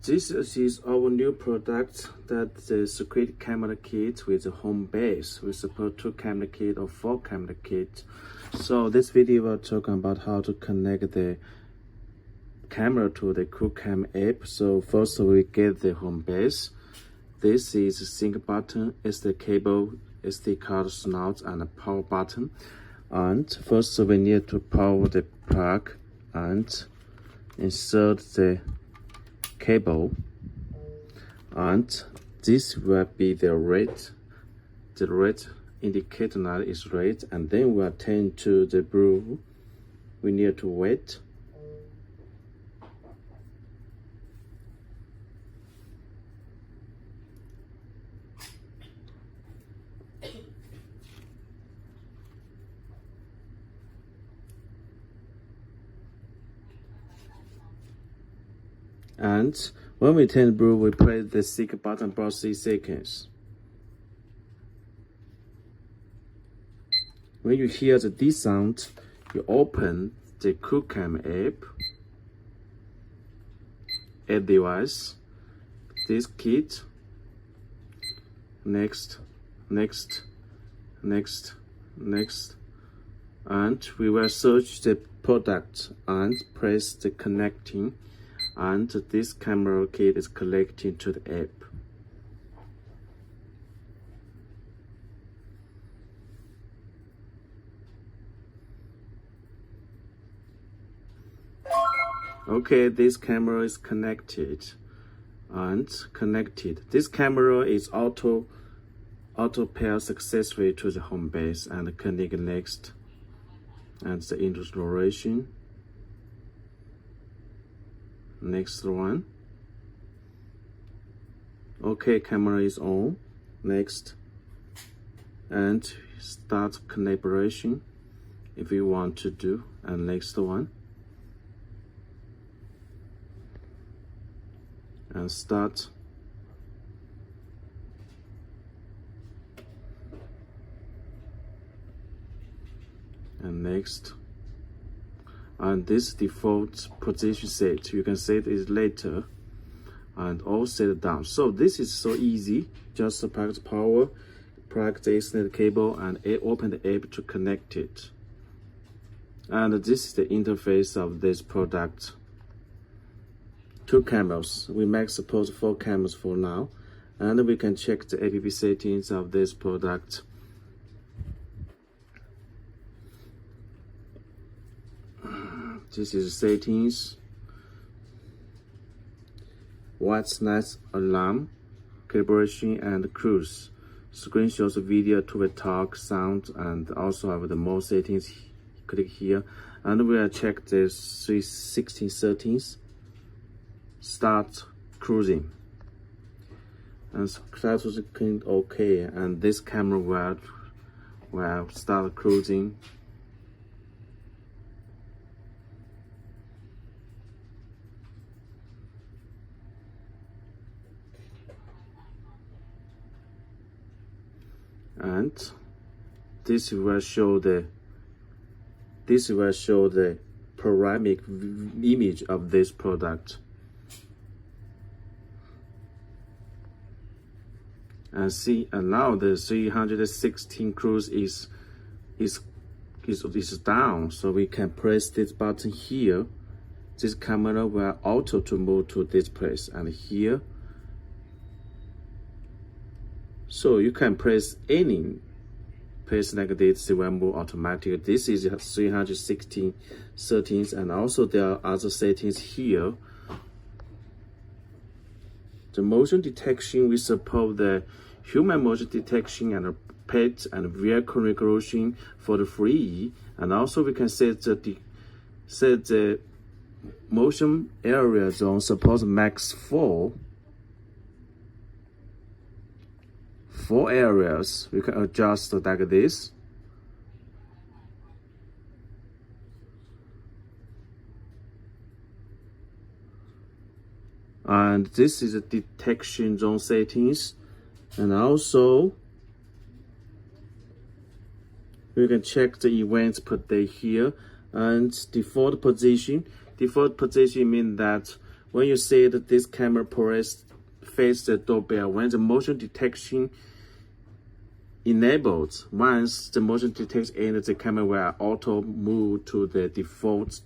This is our new product, that the security camera kit with a HomeBase. We support 2 camera kit or 4 camera kit. So this video will talk about how to connect the camera to the Koocam app. So first we get the HomeBase. This is a sync button, SD cable, SD card slot, and a power button. And first we need to power the plug and insert the cable, and this will be the red indicator that is red, and then we'll turn to the blue. We need to wait. And when we turn blue, we press the sync button for 6 seconds. When you hear the D sound, you open the Koocam app, add device, this kit, next, and we will search the product and press the connecting. And this camera kit is connecting to the app. Okay, this camera is connected and connected. This camera is auto pair successfully to the HomeBase and connect next, and the installation. Next one. Okay, camera is on. Next, and start calibration if you want to do. And next one, and start. And next. And this default position set, you can set it later, and all set down. So this is so easy. Just plug the power, plug the Ethernet cable, and open the app to connect it. And this is the interface of this product. 2 cameras. We max support 4 cameras for now, and we can check the app settings of this product. This is settings, white night alarm, calibration, and cruise. Screen shows video to the talk, sound, and also have the more settings. Click here, and we'll check the 360 settings. Start cruising, and start to click OK, and this camera will start cruising. And this will show the panoramic image of this product. And see, and now the 316 cruise is down, so we can press this button here. This camera will auto to move to this place, and here. So you can press any place like this, it will move automatically. This is 316 settings, and also there are other settings here. The motion detection, we support the human motion detection and pet and vehicle recognition for the free, and also we can set the motion area zone, suppose max 4 areas. We can adjust like this. And this is the detection zone settings, and also we can check the events per day here. And default position means that when you see that this camera face the doorbell, when the motion detection enabled, once the motion detects in, the camera will auto move to the default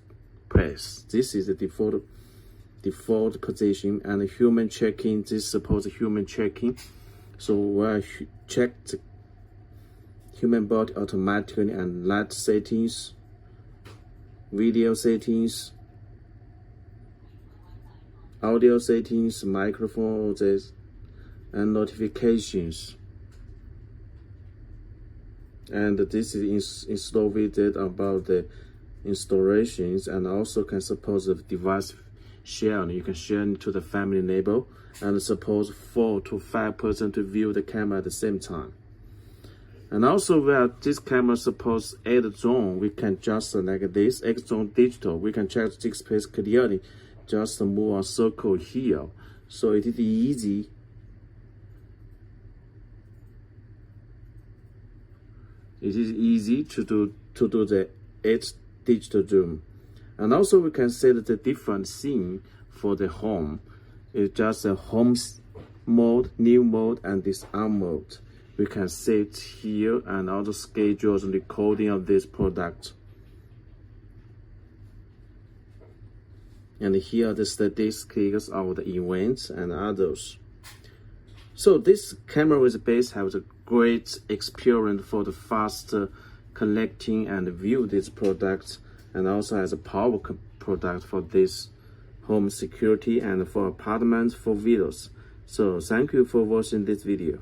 place. This is the default position, and human check-in, this supports human check-in. So we'll check the human body automatically, and light settings, video settings, audio settings, microphone, and notifications. And this is installed widget about the installations, and also can support the device sharing. You can share it to the family neighbor, and suppose 4 to 5 persons to view the camera at the same time. And also, where this camera supports 8 zone, we can just select this X zone digital. We can check the space clearly. Just move a circle here, so it is easy. It is easy to do the 8 digital zoom. And also we can set the different scene for the home. It's just a home mode, new mode, and this arm mode. We can set here, and also schedule the recording of this product. And here are the statistics of the events and others. So this camera with base has a great experience for the fast collecting and view these products, and also has a power product for this home security and for apartments for videos. So thank you for watching this video.